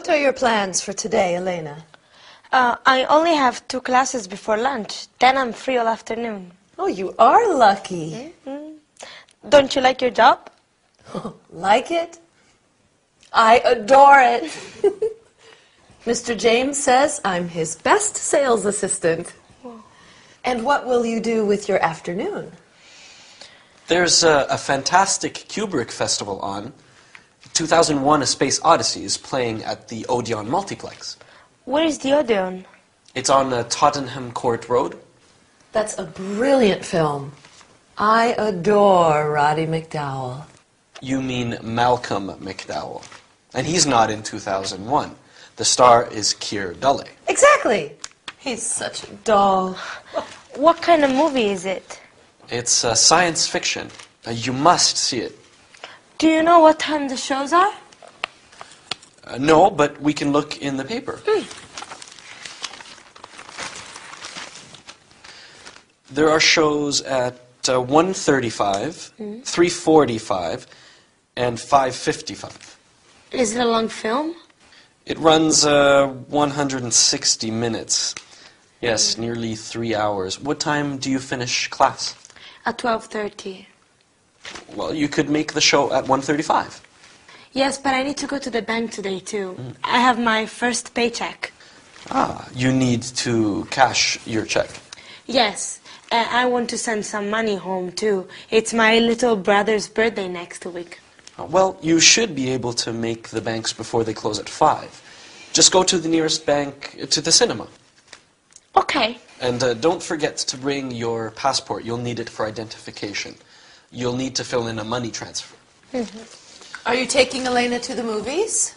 What are your plans for today, Elena? I only have 2 classes before lunch. Then I'm free all afternoon. Oh, you are lucky. Don't you like your job? Like it? I adore it. Mr. James says I'm his best sales assistant. And what will you do with your afternoon? There's a fantastic Kubrick festival on. 2001: A Space Odyssey is playing at the Odeon Multiplex. Where is the Odeon? It's on Tottenham Court Road. That's a brilliant film. I adore Roddy McDowall. You mean Malcolm McDowell. And he's not in 2001. The star is Keir Dullea. Exactly. He's such a doll. What kind of movie is it? It's science fiction. You must see it. Do you know what time the shows are? No, but we can look in the paper. There are shows at 1:35, 3:45, and 5:55. Is it a long film? It runs 160 minutes. Yes, nearly 3 hours. What time do you finish class? At 12:30. Well, you could make the show at 1:35. Yes, but I need to go to the bank today, too. I have my first paycheck. Ah, you need to cash your check. Yes, I want to send some money home, too. It's my little brother's birthday next week. Well, you should be able to make the banks before they close at 5. Just go to the nearest bank to the cinema. Okay. And don't forget to bring your passport. You'll need it for identification. You'll need to fill in a money transfer. Are you taking Elena to the movies?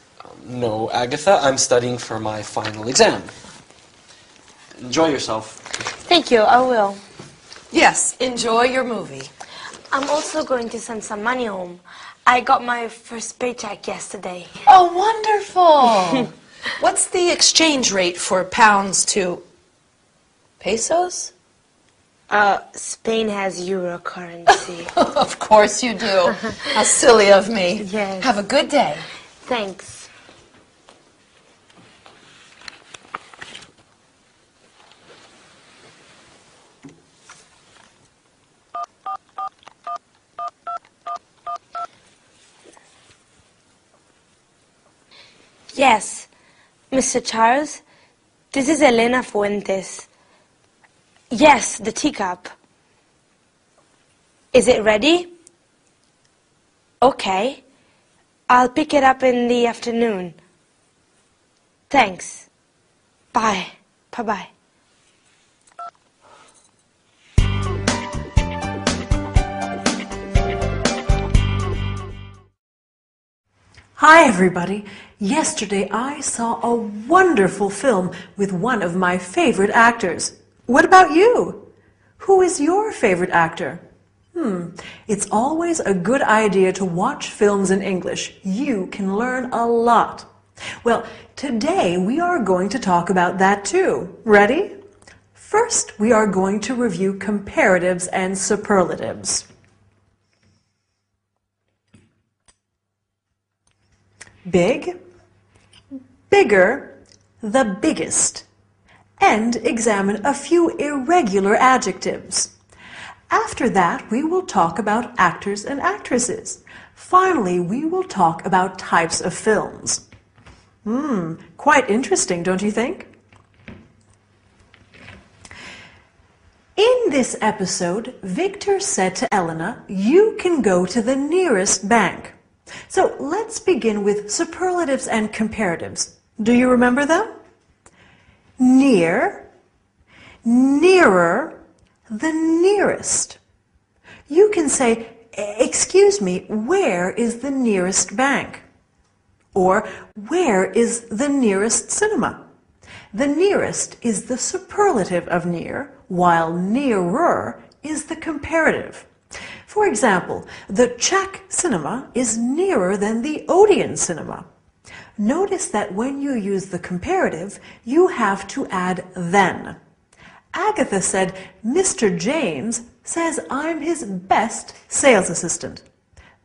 No, Agatha, I'm studying for my final exam. Enjoy yourself. Thank you, I will. Yes, enjoy your movie. I'm also going to send some money home. I got my first paycheck yesterday. Oh, wonderful. What's the exchange rate for pounds to pesos? Spain has euro currency. Of course you do. How silly of me. Yes. Have a good day. Thanks. Yes, Mr. Charles, this is Elena Fuentes. Yes, the teacup. Is it ready? Okay. I'll pick it up in the afternoon. Thanks. Bye. Bye-bye. Hi everybody! Yesterday I saw a wonderful film with one of my favorite actors. What about you? Who is your favorite actor? It's always a good idea to watch films in English. You can learn a lot. Well, today we are going to talk about that too. Ready? First, we are going to review comparatives and superlatives. Big, bigger, the biggest, and examine a few irregular adjectives. After that, we will talk about actors and actresses. Finally, we will talk about types of films. Quite interesting, don't you think? In this episode, Victor said to Elena, "You can go to the nearest bank." So let's begin with superlatives and comparatives. Do you remember them? Near, nearer, the nearest. You can say, "Excuse me, where is the nearest bank?" Or, "Where is the nearest cinema?" The nearest is the superlative of near, while nearer is the comparative. For example, the Czech cinema is nearer than the Odeon cinema. Notice that when you use the comparative, you have to add then. Agatha said, "Mr. James says I'm his best sales assistant."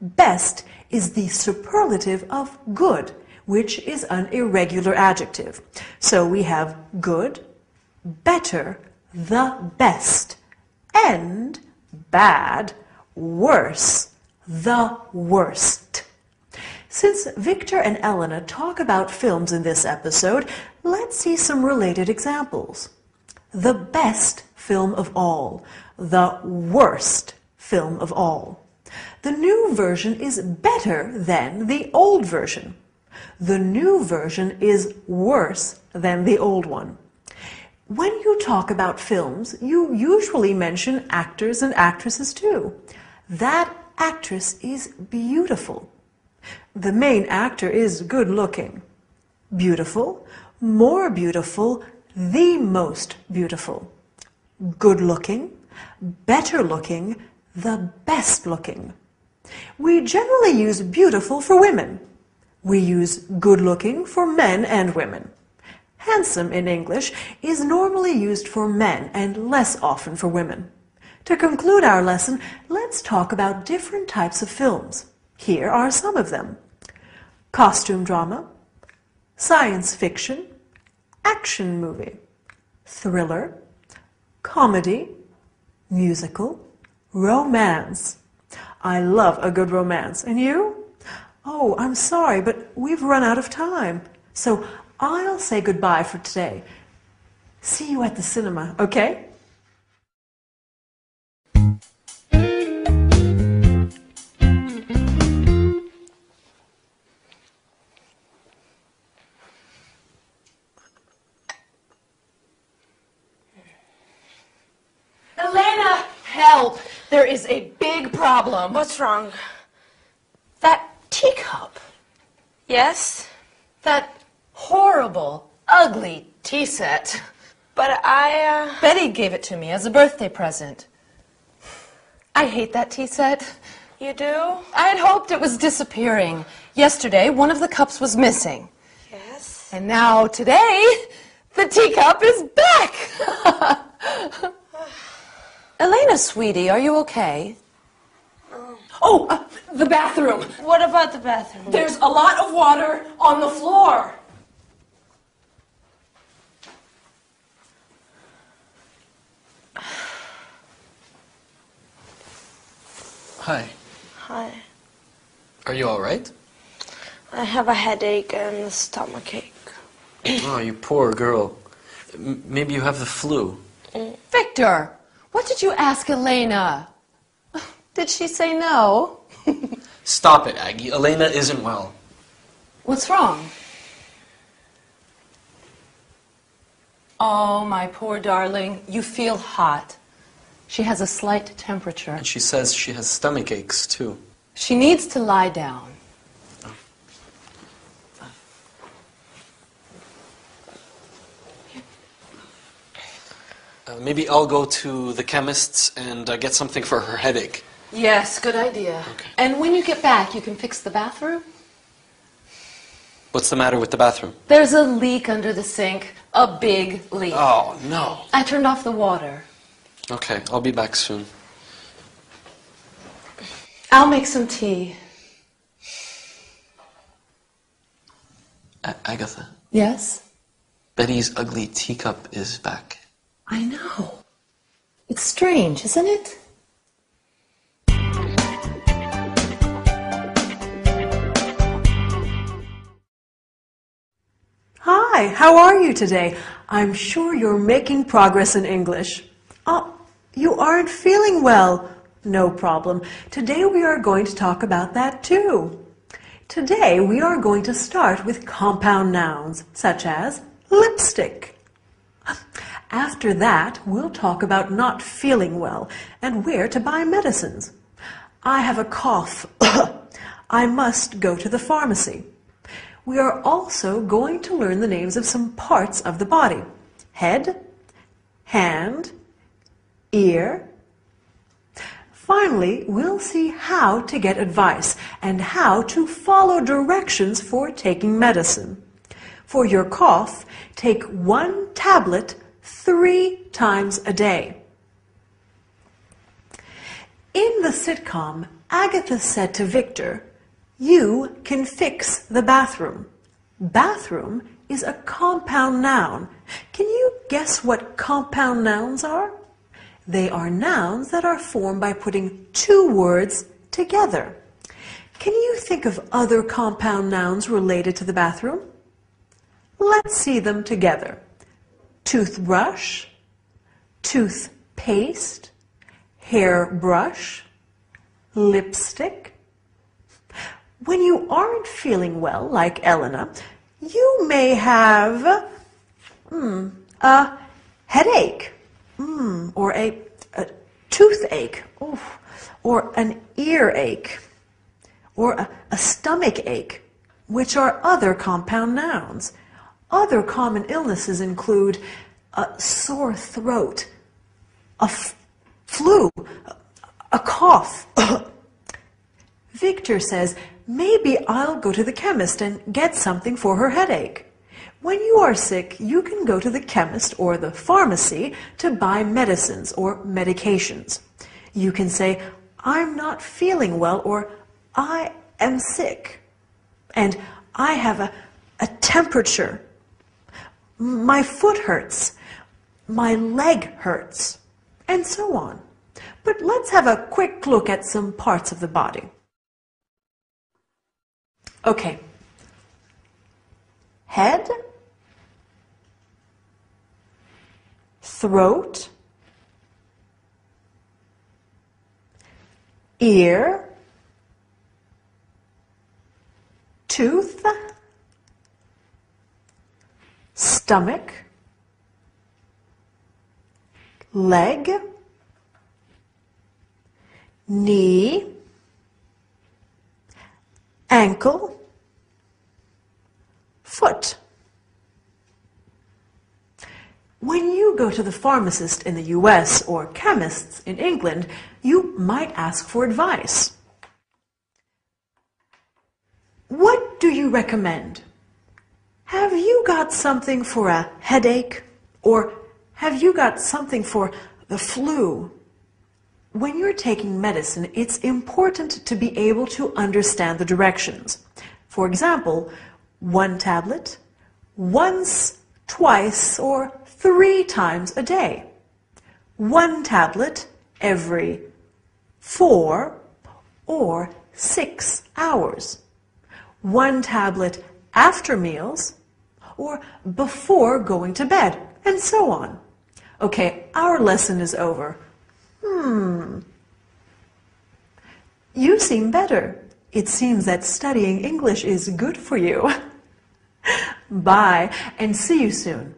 Best is the superlative of good, which is an irregular adjective. So we have good, better, the best, and bad, worse, the worst. Since Victor and Elena talk about films in this episode, let's see some related examples. The best film of all, the worst film of all. The new version is better than the old version. The new version is worse than the old one. When you talk about films, you usually mention actors and actresses too. That actress is beautiful. The main actor is good looking. Beautiful, more beautiful, the most beautiful. Good looking, better looking, the best looking. We generally use beautiful for women. We use good looking for men and women. Handsome in English is normally used for men and less often for women. To conclude our lesson, let's talk about different types of films. Here are some of them. Costume drama, science fiction, action movie, thriller, comedy, musical, romance. I love a good romance. And you? Oh, I'm sorry, but we've run out of time. So I'll say goodbye for today. See you at the cinema, okay? Elena, help! There is a big problem. What's wrong? That teacup. Yes? That horrible, ugly tea set. But Betty gave it to me as a birthday present. I hate that tea set. You do? I had hoped it was disappearing. Yesterday, one of the cups was missing. Yes. And now, today, the teacup is back! Elena, sweetie, are you okay? The bathroom. What about the bathroom? There's a lot of water on the floor. Hi. Hi. Are you all right? I have a headache and a stomachache. Oh, you poor girl. Maybe you have the flu. Victor, what did you ask Elena? Did she say no? Stop it, Aggie. Elena isn't well. What's wrong? Oh, my poor darling, you feel hot. She has a slight temperature. And she says she has stomach aches, too. She needs to lie down. Maybe I'll go to the chemist's and get something for her headache. Yes, good idea. Okay. And when you get back, you can fix the bathroom? What's the matter with the bathroom? There's a leak under the sink. A big leak. Oh, no. I turned off the water. Okay, I'll be back soon. I'll make some tea. Agatha, Yes? Betty's ugly teacup is back. I know. It's strange, isn't it? Hi, how are you today? I'm sure you're making progress in English. Oh, you aren't feeling well. No problem. Today we are going to talk about that too. Today we are going to start with compound nouns, such as lipstick. After that, we'll talk about not feeling well and where to buy medicines. I have a cough. I must go to the pharmacy. We are also going to learn the names of some parts of the body. Head, hand, ear. Finally, we'll see how to get advice and how to follow directions for taking medicine. For your cough, take 1 tablet 3 times a day. In the sitcom, Agatha said to Victor, "You can fix the bathroom." Bathroom is a compound noun. Can you guess what compound nouns are? They are nouns that are formed by putting two words together. Can you think of other compound nouns related to the bathroom? Let's see them together. Toothbrush, toothpaste, hairbrush, lipstick. When you aren't feeling well, like Elena, you may have a headache, or a toothache, or an earache, or a stomach ache, which are other compound nouns. Other common illnesses include a sore throat, a flu, a cough. Victor says, maybe I'll go to the chemist and get something for her headache. When you are sick, you can go to the chemist or the pharmacy to buy medicines or medications. You can say, I'm not feeling well, or I am sick, and I have a temperature. My foot hurts, my leg hurts, and so on. But let's have a quick look at some parts of the body. Okay. Head, throat, ear, tooth, stomach, leg, knee, ankle, foot. When you go to the pharmacist in the US or chemists in England, you might ask for advice. What do you recommend? Have you got something for a headache? Or have you got something for the flu? When you're taking medicine, it's important to be able to understand the directions. For example, 1 tablet, once, twice, or 3 times a day. 1 tablet every 4 or 6 hours. 1 tablet after meals or before going to bed, and so on. Okay, our lesson is over. You seem better. It seems that studying English is good for you. Bye, and see you soon.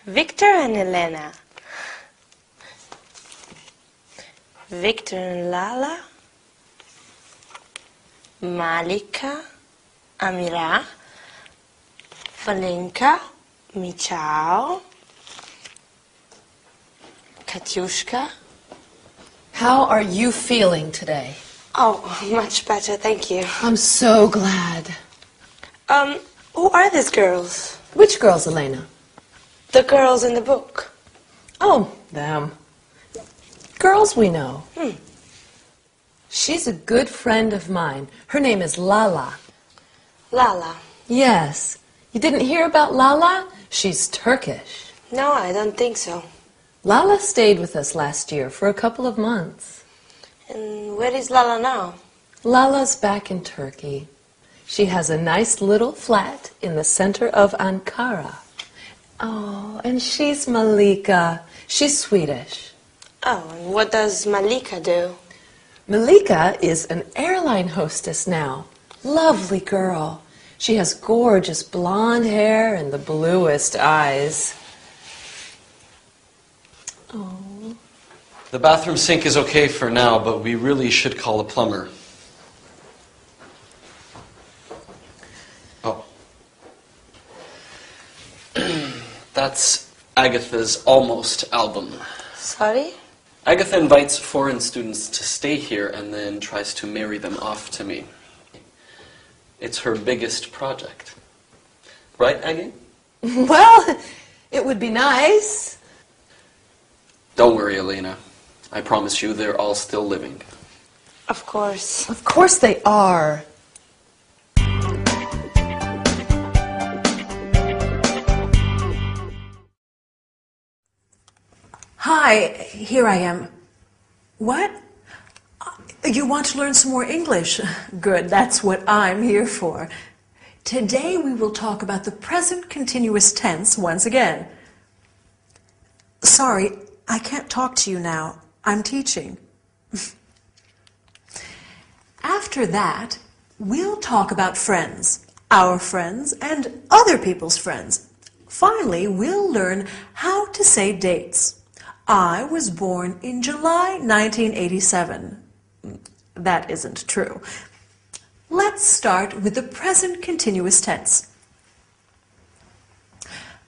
Victor and Elena. Victor and Lala. Malika, Amira, Valenka, Michał, Katyushka. How are you feeling today? Oh, much better, thank you. I'm so glad. Who are these girls? Which girls, Elena? The girls in the book. Oh, them. Girls we know. She's a good friend of mine. Her name is Lala. Lala. Yes. You didn't hear about Lala? She's Turkish. No, I don't think so. Lala stayed with us last year for a couple of months. And where is Lala now? Lala's back in Turkey. She has a nice little flat in the center of Ankara. Oh, and she's Malika. She's Swedish. Oh, and what does Malika do? Malika is an airline hostess now. Lovely girl. She has gorgeous blonde hair and the bluest eyes. Oh. The bathroom sink is okay for now, but we really should call a plumber. Oh. That's Agatha's almost album. Sorry? Agatha invites foreign students to stay here and then tries to marry them off to me. It's her biggest project. Right, Aggie? Well, it would be nice. Don't worry, Elena. I promise you they're all still living. Of course. Of course they are. Hi, here I am. What? You want to learn some more English? Good, that's what I'm here for. Today we will talk about the present continuous tense once again. Sorry, I can't talk to you now. I'm teaching. After that, we'll talk about friends, our friends, and other people's friends. Finally, we'll learn how to say dates. I was born in July 1987. That isn't true. Let's start with the present continuous tense.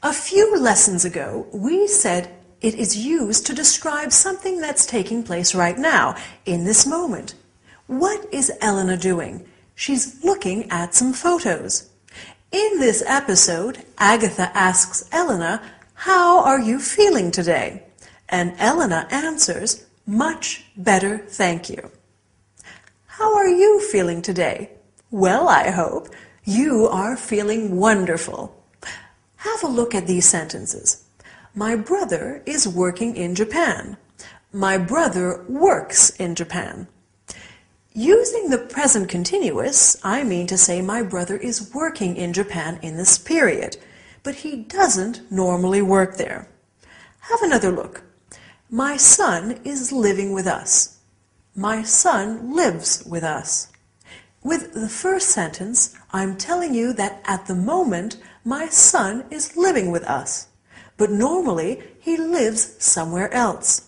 A few lessons ago, we said it is used to describe something that's taking place right now, in this moment. What is Elena doing? She's looking at some photos. In this episode, Agatha asks Elena, "How are you feeling today?" And Elena answers, "Much better, thank you." How are you feeling today? Well, I hope you are feeling wonderful. Have a look at these sentences. My brother is working in Japan. My brother works in Japan. Using the present continuous, I mean to say my brother is working in Japan in this period, but he doesn't normally work there. Have another look. My son is living with us. My son lives with us. With the first sentence, I'm telling you that at the moment, my son is living with us, but normally he lives somewhere else.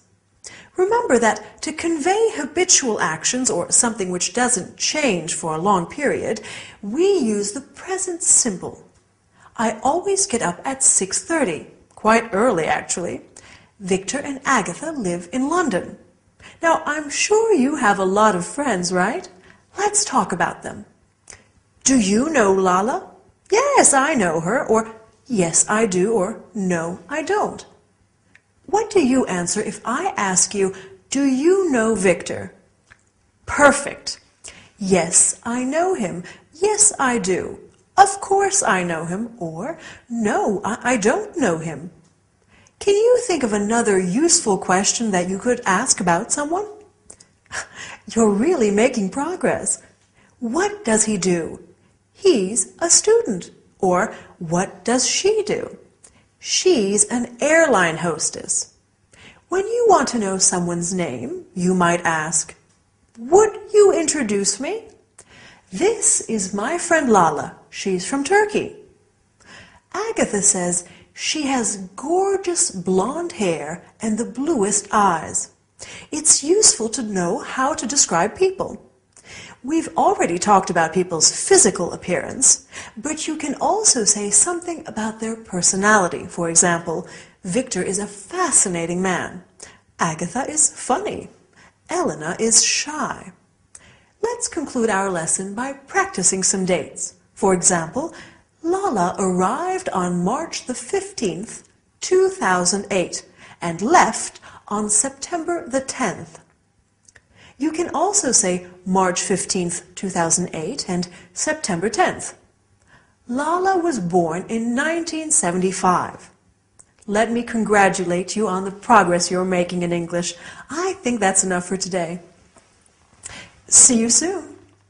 Remember that to convey habitual actions or something which doesn't change for a long period, we use the present simple. I always get up at 6:30, quite early actually. Victor and Agatha live in London. Now, I'm sure you have a lot of friends, right? Let's talk about them. Do you know Lala? Yes, I know her, or yes, I do, or no, I don't. What do you answer if I ask you, do you know Victor? Perfect. Yes, I know him. Yes, I do. Of course I know him, or no, I don't know him. Can you think of another useful question that you could ask about someone? You're really making progress. What does he do? He's a student. Or what does she do? She's an airline hostess. When you want to know someone's name, you might ask, would you introduce me? This is my friend Lala. She's from Turkey. Agatha says she has gorgeous blonde hair and the bluest eyes. It's useful to know how to describe people. We've already talked about people's physical appearance, but you can also say something about their personality. For example, Victor is a fascinating man. Agatha is funny. Elena is shy. Let's conclude our lesson by practicing some dates. For example, Lala arrived on March the 15th, 2008, and left on September the 10th. You can also say March 15th, 2008 and September 10th. Lala was born in 1975. Let me congratulate you on the progress you're making in English. I think that's enough for today. See you soon.